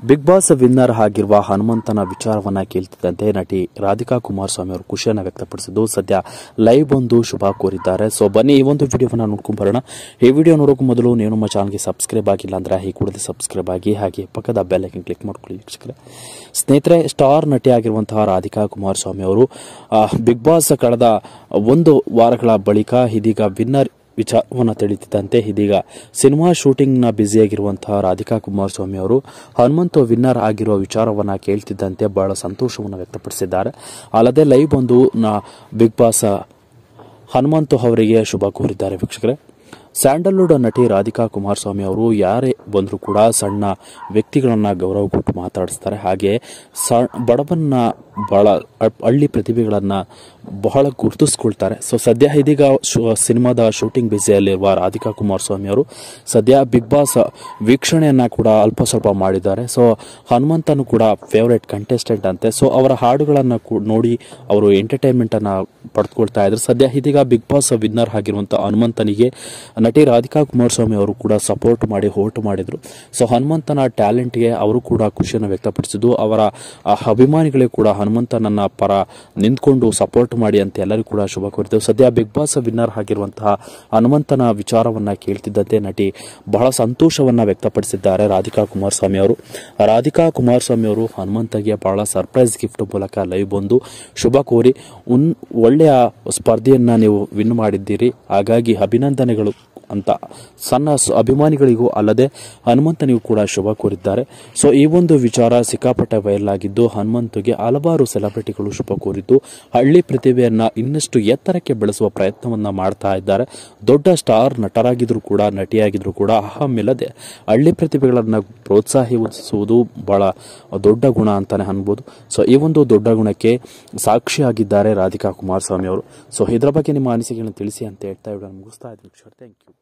Big boss winner ಆಗಿರುವ ಹನುಮಂತನ ವಿಚಾರವನ್ನ ಕೇಳ್ತಿದ್ದಂತೆ ನಟಿ ರಾಧಿಕಾ ಕುಮಾರಸ್ವಾಮಿ ಅವರು ಖುಷಿಯನ್ನು ವ್ಯಕ್ತಪಡಿಸಿದ್ದು ಸದ್ಯ ಲೈವ್ ಒಂದು ಶುಭ ಕೋರಿದ್ದಾರೆ. ಸೊ ಬನ್ನಿ ಈ ಒಂದು ವಿಡಿಯೋವನ್ನ ನೋಡ್ಕೊಂಡು ಬರೋಣ. ಈ ವಿಡಿಯೋ ನೋಡೋಕೆ ಮೊದಲು ನೀವು ನಮ್ಮ ಚಾನಲ್ಗೆ ಸಬ್ಸ್ಕ್ರೈಬ್ ಆಗಿಲ್ಲ ಅಂದ್ರೆ ಈ ಕೂಡಲೇ ಸಬ್ಸ್ಕ್ರೈಬ್ ಆಗಿ, ಹಾಗೆ ಪಕ್ಕದ ಬೆಲ್ ಐಕಾನ್ ಕ್ಲಿಕ್ ಮಾಡ್ಕೊಳ್ಳಿ ವೀಕ್ಷಕರೇ. ಸ್ನೇಹಿತರೆ, ಸ್ಟಾರ್ ನಟಿ ಆಗಿರುವಂತಹ ರಾಧಿಕಾ ಕುಮಾರಸ್ವಾಮಿ ಅವರು ಬಿಗ್ ಬಾಸ್ ಕಳೆದ ಒಂದು ವಾರಗಳ ಬಳಿಕ ಇದೀಗ ವಿನ್ನರ್ ವಿಚಾರವನ್ನು ತಿಳಿತಿದ್ದಂತೆ ಇದೀಗ ಸಿನಿಮಾ ಶೂಟಿಂಗ್ನ ಬ್ಯುಸಿಯಾಗಿರುವಂತಹ ರಾಧಿಕಾ ಕುಮಾರಸ್ವಾಮಿ ಅವರು ಹನುಮಂತ ವಿನ್ನರ್ ಆಗಿರುವ ವಿಚಾರವನ್ನ ಕೇಳ್ತಿದ್ದಂತೆ ಬಹಳ ಸಂತೋಷವನ್ನು ವ್ಯಕ್ತಪಡಿಸಿದ್ದಾರೆ. ಅಲ್ಲದೆ ಲೈವ್ ಬಂದು ಬಿಗ್ ಬಾಸ್ ಹನುಮಂತ ಅವರಿಗೆ ಶುಭ ಕೋರಿದ್ದಾರೆ ವೀಕ್ಷಕರೇ. ಸ್ಯಾಂಡಲ್ವುಡ್ ನಟಿ ರಾಧಿಕಾ ಕುಮಾರಸ್ವಾಮಿ ಅವರು ಯಾರೇ ಬಂದರೂ ಕೂಡ ಸಣ್ಣ ವ್ಯಕ್ತಿಗಳನ್ನ ಗೌರವ ಕೊಟ್ಟು ಮಾತಾಡಿಸ್ತಾರೆ. ಹಾಗೆ ಬಡವನ್ನ ಬಹಳ ಹಳ್ಳಿ ಪ್ರತಿಭೆಗಳನ್ನ ಬಹಳ ಗುರುತಿಸ್ಕೊಳ್ತಾರೆ. ಸೊ ಸದ್ಯ ಇದೀಗ ಸಿನಿಮಾದ ಶೂಟಿಂಗ್ ಬ್ಯುಸಿಯಲ್ಲಿರುವ ರಾಧಿಕಾ ಕುಮಾರಸ್ವಾಮಿ ಅವರು ಸದ್ಯ ಬಿಗ್ ಬಾಸ್ ವೀಕ್ಷಣೆಯನ್ನ ಕೂಡ ಅಲ್ಪ ಸ್ವಲ್ಪ ಮಾಡಿದ್ದಾರೆ. ಸೊ ಹನುಮಂತನು ಕೂಡ ಫೇವರೇಟ್ ಕಂಟೆಸ್ಟೆಂಟ್ ಅಂತೆ. ಸೊ ಅವರ ಹಾಡುಗಳನ್ನ ನೋಡಿ ಅವರು ಎಂಟರ್ಟೈನ್ಮೆಂಟ್ ಅನ್ನ ಪಡೆದುಕೊಳ್ತಾ ಇದ್ರು. ಸದ್ಯ ಇದೀಗ ಬಿಗ್ ಬಾಸ್ ವಿನ್ನರ್ ಆಗಿರುವಂತಹ ಹನುಮಂತನಿಗೆ ನಟಿ ರಾಧಿಕಾ ಕುಮಾರಸ್ವಾಮಿ ಅವರು ಕೂಡ ಸಪೋರ್ಟ್ ಮಾಡಿ ವೋಟ್ ಮಾಡಿದ್ರು. ಸೊ ಹನುಮಂತನ ಟ್ಯಾಲೆಂಟ್ಗೆ ಅವರು ಕೂಡ ಖುಷಿಯನ್ನು ವ್ಯಕ್ತಪಡಿಸಿದ್ದು, ಅವರ ಅಭಿಮಾನಿಗಳಿಗೆ ಕೂಡ ಹನುಮಂತನನ್ನ ಪರ ನಿಂತ್ಕೊಂಡು ಸಪೋರ್ಟ್ ಮಾಡಿ ಅಂತ ಎಲ್ಲರಿಗೂ ಕೂಡ ಶುಭ ಕೋರಿದ್ರು. ಸದ್ಯ ಬಿಗ್ ಬಾಸ್ ವಿನ್ನರ್ ಆಗಿರುವಂತಹ ಹನುಮಂತನ ವಿಚಾರವನ್ನ ಕೇಳ್ತಿದ್ದಂತೆ ನಟಿ ಬಹಳ ಸಂತೋಷವನ್ನ ವ್ಯಕ್ತಪಡಿಸಿದ್ದಾರೆ ರಾಧಿಕಾ ಕುಮಾರಸ್ವಾಮಿ ಅವರು. ರಾಧಿಕಾ ಕುಮಾರಸ್ವಾಮಿ ಅವರು ಹನುಮಂತಗೆ ಬಹಳ ಸರ್ಪ್ರೈಸ್ ಗಿಫ್ಟ್ ಮೂಲಕ ಲೈವ್ ಬಂದು ಶುಭ ಕೋರಿ ಒಳ್ಳೆಯ ಸ್ಪರ್ಧೆಯನ್ನ ನೀವು ವಿನ್ ಮಾಡಿದ್ದೀರಿ, ಹಾಗಾಗಿ ಅಭಿನಂದನೆಗಳು ಅಂತ ಸಣ್ಣ ಅಭಿಮಾನಿಗಳಿಗೂ ಅಲ್ಲದೆ ಹನುಮಂತನಿಗೂ ಕೂಡ ಶುಭ ಕೋರಿದ್ದಾರೆ. ಸೊ ಈ ಒಂದು ವಿಚಾರ ಸಿಕ್ಕಾಪಟ್ಟೆ ವೈರಲ್ ಆಗಿದ್ದು ಹನುಮಂತಗೆ ಹಲವಾರು ಸೆಲೆಬ್ರಿಟಿಗಳು ಶುಭ ಕೋರಿದ್ದು ಹಳ್ಳಿ ಪ್ರತಿಭೆಯನ್ನ ಇನ್ನಷ್ಟು ಎತ್ತರಕ್ಕೆ ಬೆಳೆಸುವ ಪ್ರಯತ್ನವನ್ನ ಮಾಡ್ತಾ ಇದ್ದಾರೆ. ದೊಡ್ಡ ಸ್ಟಾರ್ ನಟರಾಗಿದ್ರು ಕೂಡ ನಟಿಯಾಗಿದ್ರು ಕೂಡ ಅಹಮಿಲ್ಲದೆ ಹಳ್ಳಿ ಪ್ರತಿಭೆಗಳನ್ನ ಪ್ರೋತ್ಸಾಹಿಸುವುದು ಬಹಳ ದೊಡ್ಡ ಗುಣ ಅಂತಾನೆ ಅನ್ಬೋದು. ಸೊ ಈ ಒಂದು ದೊಡ್ಡ ಗುಣಕ್ಕೆ ಸಾಕ್ಷಿಯಾಗಿದ್ದಾರೆ ರಾಧಿಕಾ ಕುಮಾರಸ್ವಾಮಿ ಅವರು. ಸೊ ಇದರ ಬಗ್ಗೆ ನಿಮ್ಮ ಅನಿಸಿಕೆಗಳನ್ನು ತಿಳಿಸಿ ಅಂತ ಹೇಳ್ತಾ ಮುಗಿಸ್ತಾ ಇದ್ದೀನಿ. Thank you.